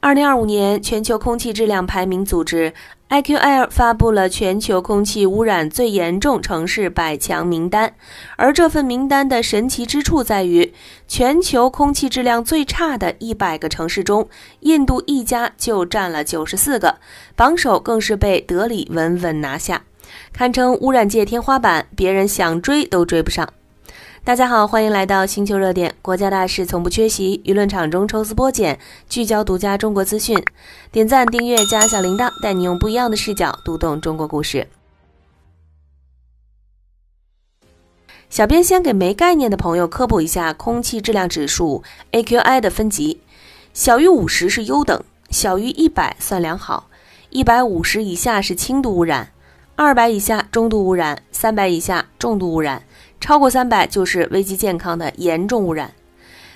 2025年全球空氣質量排名組織 AQAir 發布了全球空氣污染最嚴重城市100強名單，而這份名單的神奇之處在於，全球空氣質量最差的100個城市中，印度一家就占了94個，榜首更是被德里穩穩拿下，堪稱污染界天花板，別人想追都追不上。大家好，歡迎來到星球熱點，國家大事從不缺席，輿論場中抽絲剝繭，聚焦獨家中國資訊。點讚、訂閱、加小鈴鐺，帶你用不一樣的視角讀懂中國故事。小編先給沒概念的朋友科普一下空氣質量指數 AQI 的分級，小於50是優等，小於100算良好，150以下是輕度污染，200以下中度污染，300以下重度污染，超過300就是危及健康的嚴重污染。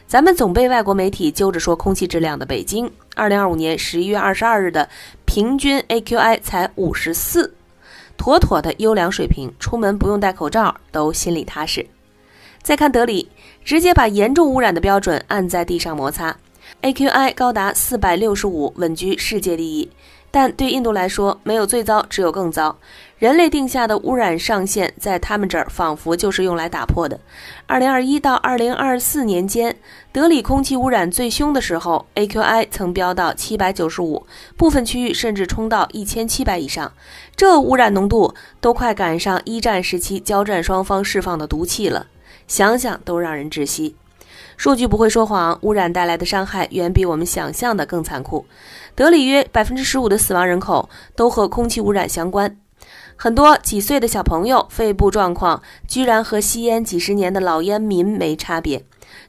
咱們總被外國媒体揪着說空氣質量的北京，2025年11月22日的平均 AQI 才54，妥妥的優良水平，出門不用戴口罩都心裡踏實。再看德里，直接把嚴重污染的標準按在地上摩擦， AQI 高達465，穩居世界第一。但對印度來說，沒有最糟，只有更糟。人類定下的污染上限，在他們這兒仿佛就是用來打破的。2021到2024年間，德里空氣污染最凶的時候 ，AQI 曾飆到795，部分區域甚至衝到1700以上。這污染濃度都快趕上一戰時期交戰雙方釋放的毒氣了，想想都讓人窒息。數據不會說謊，污染帶來的傷害遠比我們想象的更殘酷。德里約15%的死亡人口都和空氣污染相關，很多幾歲的小朋友肺部狀況居然和吸煙幾十年的老煙民沒差別。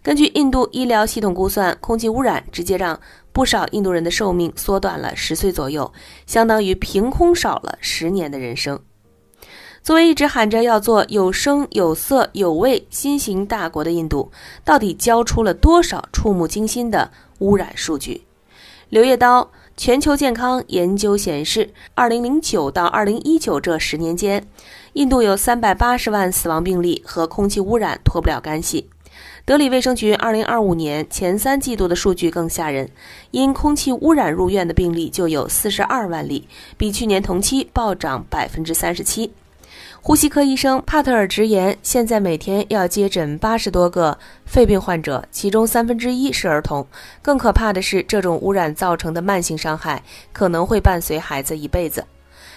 根據印度醫療系統估算，空氣污染直接讓不少印度人的壽命縮短了10歲左右，相當於憑空少了10年的人生。作為一直喊着要做有声有色有味新型大國的印度，到底交出了多少觸目驚心的污染數據？柳葉刀全球健康研究顯示，2009到2019這10年間，印度有380萬死亡病例和空气污染脫不了干係。德里衛生局2025年前3季度的數據更嚇人，因空氣污染入院的病例就有42萬例，比去年同期暴漲37%。呼吸科醫生帕特爾直言，現在每天要接診80多個肺病患者，其中1/3是兒童。更可怕的是，這種污染造成的慢性傷害可能會伴隨孩子一輩子。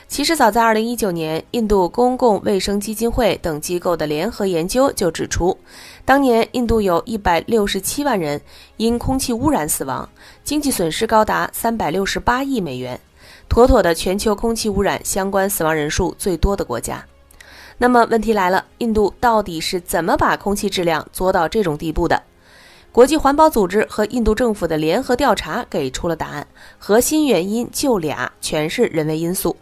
其實早在2019年，印度公共衛生基金會等機構的聯合研究就指出，當年印度有167萬人因空氣污染死亡，經濟損失高達368億美元，妥妥的全球空氣污染相關死亡人數最多的國家。那麼問題來了，印度到底是怎麼把空氣質量做到這種地步的？國際環保組織和印度政府的聯合調查給出了答案，核心原因就倆，全是人為因素。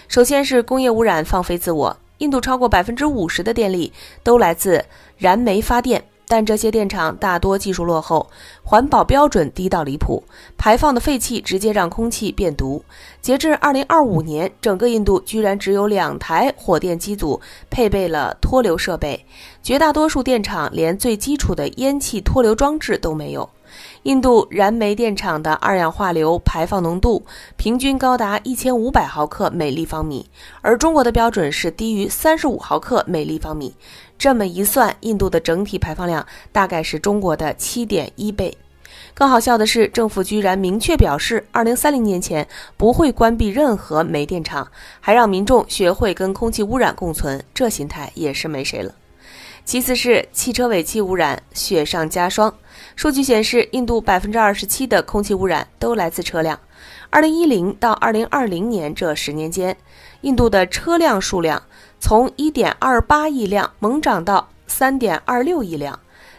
首先是工業污染放飛自我，印度超過50%的電力都來自燃煤發電，但這些電廠大多技術落後，環保標準低到離譜，排放的廢氣直接讓空氣變毒。截至2025年，整個印度居然只有2台火電機組配備了脫硫設備，絕大多數電廠連最基礎的煙氣脫硫裝置都沒有。印度燃煤電廠的二氧化硫排放濃度平均高達1500毫克每立方米，而中國的標準是低於35毫克每立方米。這麼一算，印度的整體排放量大概是中國的7.1倍。更好笑的是，政府居然明確表示2030年前不會關閉任何煤電廠，還讓民眾學會跟空氣污染共存，這心態也是沒誰了。其次是汽車尾氣污染雪上加霜，數據顯示，印度27%的空氣污染都來自車輛。2010到2020年這10年間，印度的車輛數量從 1.28 億輛猛漲到 3.26 億輛，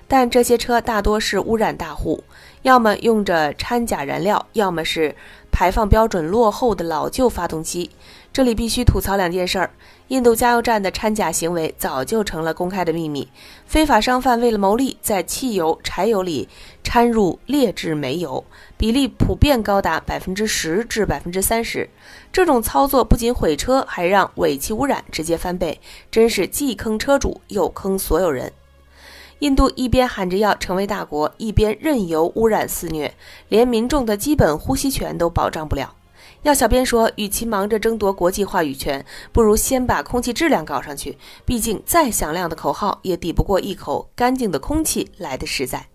但這些車大多是污染大戶，要麼用着摻假燃料，要麼是排放標準落後的老舊發動機。這裡必須吐槽2件事兒，印度加油站的摻假行為早就成了公開的秘密，非法商販為了牟利，在汽油、柴油裡摻入劣質煤油，比例普遍高達10%至30%。這種操作不僅毀車，還讓尾氣污染直接翻倍，真是既坑車主又坑所有人。印度一邊喊着要成為大國，一邊任由污染肆虐，連民眾的基本呼吸權都保障不了。要小編說，與其忙着爭奪國際話語權，不如先把空氣質量搞上去。畢竟再響亮的口號也抵不過一口乾淨的空氣來得實在。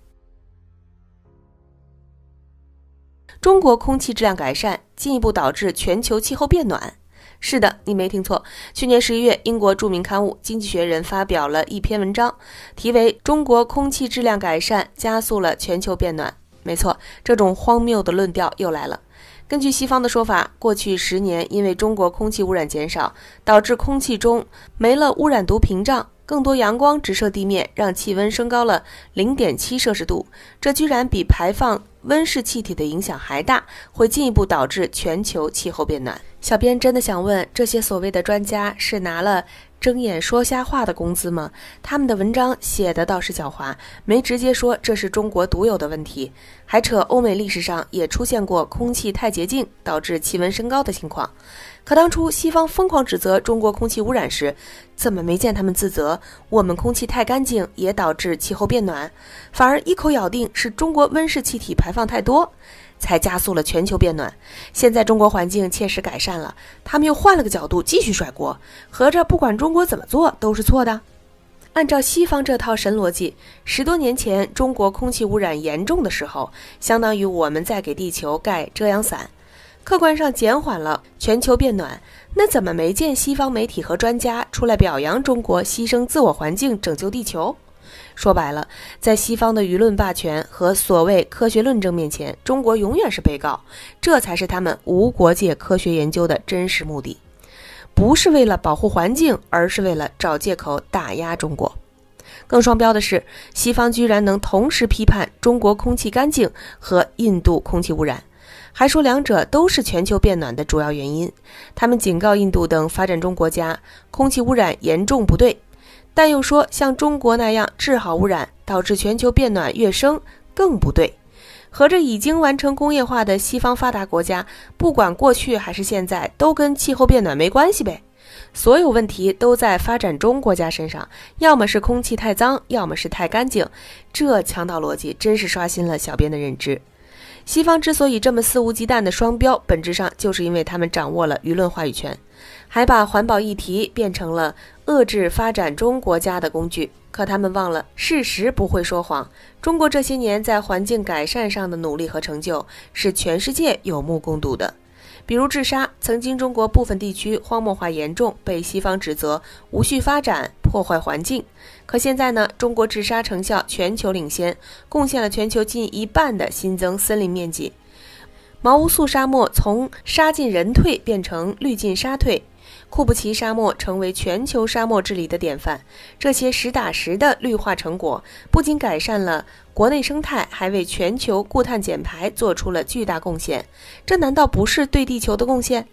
中國空氣質量改善進一步導致全球氣候變暖。是的，你沒聽錯。去年11月，英國著名刊物《經濟學人》發表了一篇文章，題為《中國空氣質量改善加速了全球變暖》。沒錯，這種荒謬的論調又來了。根據西方的說法，過去10年，因為中國空氣污染減少，導致空氣中沒了污染毒屏障，更多陽光直射地面，讓氣溫升高了0.7攝氏度。這居然比排放溫室氣體的影響還大，會進一步導致全球氣候變暖。小編真的想問，這些所謂的專家是拿了睜眼說瞎話的工資嗎？他們的文章寫的倒是狡猾，沒直接說這是中國獨有的問題，還扯歐美歷史上也出現過空氣太潔淨導致氣溫升高的情況。可當初西方瘋狂指責中國空氣污染時，怎麼沒見他們自責我們空氣太乾淨也導致氣候變暖，反而一口咬定是中國溫室氣體排放太多才加速了全球变暖。现在中國環境切實改善了，他們又換了個角度繼續甩鍋，合着不管中國怎麼做都是錯的。按照西方這套神邏輯，10多年前中國空氣污染嚴重的時候，相當於我們在給地球蓋遮陽傘，客觀上減緩了全球變暖。那怎麼沒見西方媒體和專家出來表揚中國犧牲自我環境拯救地球？說白了，在西方的輿論霸權和所謂科學論證面前，中國永遠是被告，這才是他們無國界科學研究的真實目的。不是為了保護環境，而是為了找借口打壓中國。更雙標的是，西方居然能同時批判中國空氣乾淨和印度空氣污染，還說兩者都是全球变暖的主要原因。他們警告印度等發展中国家，空氣污染嚴重不對，但又說像中國那樣治好污染，導致全球变暖躍升更不對。合着已經完成工業化的西方發達國家，不管過去還是現在，都跟氣候變暖沒關係唄。所有問題都在發展中國家身上，要麼是空氣太髒，要麼是太乾淨。這強盜邏輯真是刷新了小編的認知。西方之所以這麼肆無忌憚的雙標，本質上就是因為他們掌握了輿論話語權，還把環保議題變成了遏制發展中國家的工具。可他們忘了，事實不會說謊。中國這些年在環境改善上的努力和成就，是全世界有目共睹的。比如治沙，曾經中國部分地區荒漠化嚴重，被西方指責無序發展、破壞環境。可現在呢，中國治沙成效全球領先，貢獻了全球近1半的新增森林面積。毛烏素沙漠從沙盡人退變成綠盡沙退，庫布齊沙漠成為全球沙漠治理的典範。這些實打實的綠化成果，不僅改善了國內生態，還為全球固碳減排做出了巨大貢獻。這難道不是對地球的貢獻？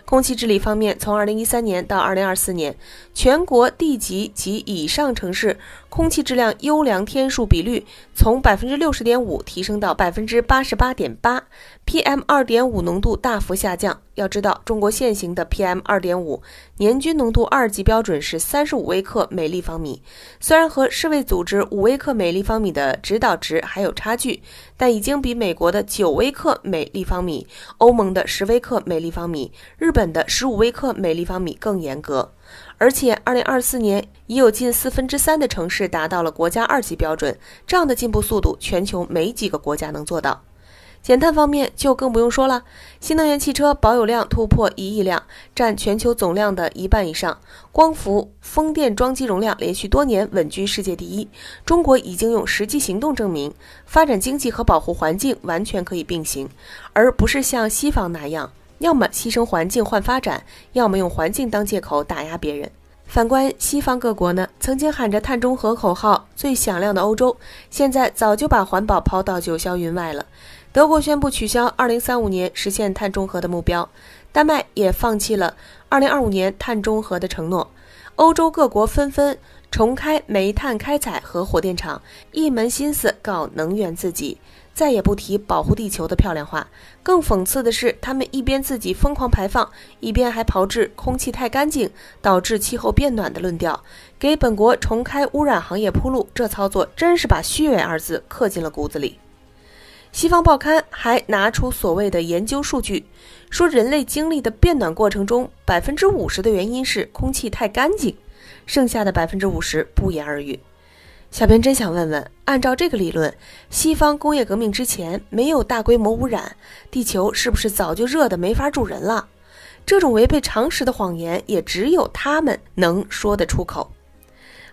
空氣治理方面，從2013年到2024年，全國地級及以上城市空氣質量優良天數比率從 60.5% 提升到 88.8%， PM2.5 濃度大幅下降。要知道，中國現行的 PM2.5 年均濃度2級標準是35微克每立方米，雖然和世衛組織5微克每立方米的指導值還有差距，但已經比美國的9微克每立方米、歐盟的10微克每立方米、日本的15微克每立方米更嚴格。而且2024年已有近3/4的城市達到了國家2級標準，這樣的進步速度，全球沒幾個國家能做到。減碳方面就更不用說了，新能源汽車保有量突破1億輛，佔全球總量的1半以上。光伏、風電裝機容量連續多年穩居世界第一。中國已經用實際行動證明，發展經濟和保護環境完全可以並行，而不是像西方那樣，要麼犧牲環境換發展，要麼用環境當借口打壓別人。反觀西方各國呢，曾經喊着碳中和口號最響亮的歐洲，現在早就把環保拋到九霄雲外了。德國宣布取消2035年實現碳中和的目標，丹麥也放棄了2025年碳中和的承諾。歐洲各國紛紛重開煤炭開採和火電廠，一門心思搞能源自给。再也不提保護地球的漂亮話。更諷刺的是，他們一邊自己瘋狂排放，一邊還炮製空氣太乾淨導致氣候變暖的論調，給本國重開污染行業鋪路。這操作真是把虛偽二字刻進了骨子裡。西方報刊還拿出所謂的研究数據，說人類經歷的變暖過程中，50%的原因是空氣太乾淨，剩下的50%不言而喻。小編真想問問，按照這個理論，西方工業革命之前沒有大規模污染，地球是不是早就熱得沒法住人了？這種違背常識的謊言，也只有他們能說得出口。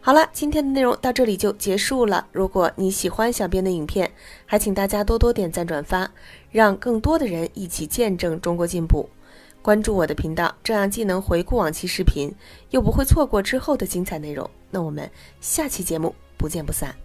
好了，今天的內容到這裡就結束了。如果你喜歡小編的影片，還請大家多多點讚轉發，讓更多的人一起見證中國進步。關注我的頻道，這樣既能回顧往期視頻，又不會錯過之後的精彩內容。那我們下期節目不見不散。